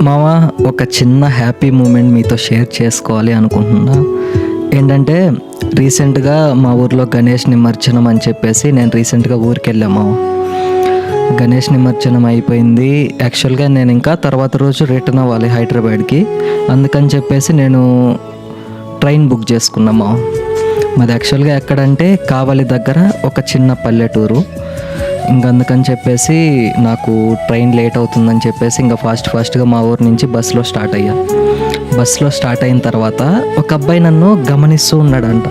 మామ, ఒక చిన్న హ్యాపీ మూమెంట్ మీతో షేర్ చేసుకోవాలి అనుకుంటున్నా. ఏంటంటే రీసెంట్గా మా ఊర్లో గణేష్ నిమజ్జనం అని చెప్పేసి నేను రీసెంట్గా ఊరికి వెళ్ళాను మామ. గణేష్ నిమజ్జనం అయిపోయింది. యాక్చువల్గా నేను ఇంకా తర్వాత రోజు రిటర్న్ అవ్వాలి హైదరాబాద్కి. అందుకని చెప్పేసి నేను ట్రైన్ బుక్ చేసుకున్నాము. మాది యాక్చువల్గా ఎక్కడంటే కావలి దగ్గర ఒక చిన్న పల్లెటూరు. అందుకని చెప్పేసి నాకు ట్రైన్ లేట్ అవుతుందని చెప్పేసి ఇంకా ఫాస్ట్గా మా ఊరు నుంచి బస్సులో స్టార్ట్ అయ్యా. బస్సులో స్టార్ట్ అయిన తర్వాత ఒక అబ్బాయి నన్ను గమనిస్తూ ఉన్నాడంట.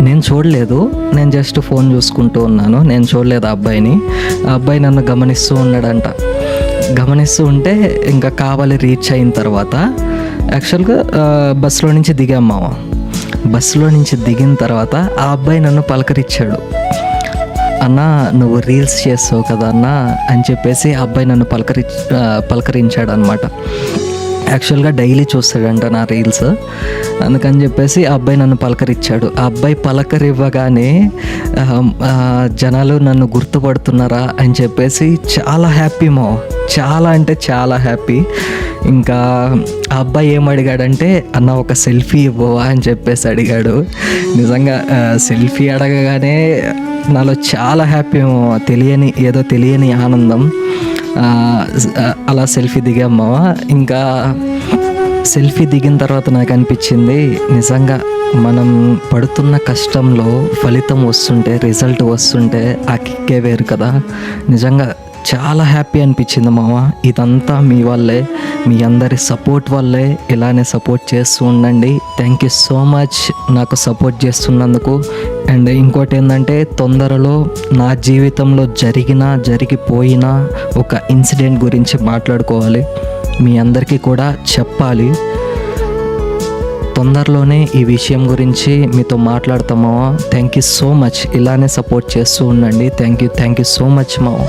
నేను చూడలేదు, నేను జస్ట్ ఫోన్ చూసుకుంటూ ఉన్నాను. నేను చూడలేదు ఆ అబ్బాయిని. ఆ అబ్బాయి నన్ను గమనిస్తూ ఉన్నాడంట. గమనిస్తూ ఉంటే ఇంకా కావాలి రీచ్ అయిన తర్వాత యాక్చువల్గా బస్సులో నుంచి దిగాం. బస్సులో నుంచి దిగిన తర్వాత ఆ అబ్బాయి నన్ను పలకరించాడు. అన్న, నువ్వు రీల్స్ చేస్తావు కదా అన్న అని చెప్పేసి ఆ అబ్బాయి నన్ను పలకరించాడు అనమాట. యాక్చువల్గా డైలీ చూస్తాడంట నా రీల్స్. అందుకని చెప్పేసి ఆ అబ్బాయి నన్ను పలకరించాడు. ఆ అబ్బాయి పలకరివ్వగానే జనాలు నన్ను గుర్తుపడుతున్నారా అని చెప్పేసి చాలా హ్యాపీ చాలా అంటే చాలా హ్యాపీ. ఇంకా ఆ అబ్బాయి ఏం అడిగాడంటే, అన్న ఒక సెల్ఫీ ఇవ్వవా అని చెప్పేసి అడిగాడు. నిజంగా సెల్ఫీ అడగగానే నాలో చాలా హ్యాపీ, తెలియని ఆనందం. అలా సెల్ఫీ దిగామ్మా. ఇంకా సెల్ఫీ దిగిన తర్వాత నాకు అనిపించింది, నిజంగా మనం పడుతున్న కష్టంలో ఫలితం వస్తుంటే, రిజల్ట్ వస్తుంటే ఆ కిక్కే వేరు కదా. నిజంగా చాలా హ్యాపీ అనిపించింది మామ. ఇదంతా మీ వల్లే, మీ అందరి సపోర్ట్ వల్లే. ఇలానే సపోర్ట్ చేస్తూ ఉండండి. థ్యాంక్ యూ సో మచ్ నాకు సపోర్ట్ చేస్తున్నందుకు. అండ్ ఇంకోటి ఏంటంటే, తొందరలో నా జీవితంలో జరిగిపోయిన ఒక ఇన్సిడెంట్ గురించి మాట్లాడుకోవాలి, మీ అందరికీ కూడా చెప్పాలి. తొందరలోనే ఈ విషయం గురించి మీతో మాట్లాడతామా. Thank you so much. ఇలానే సపోర్ట్ చేస్తూ ఉండండి. థ్యాంక్ యూ సో మచ్ మామ.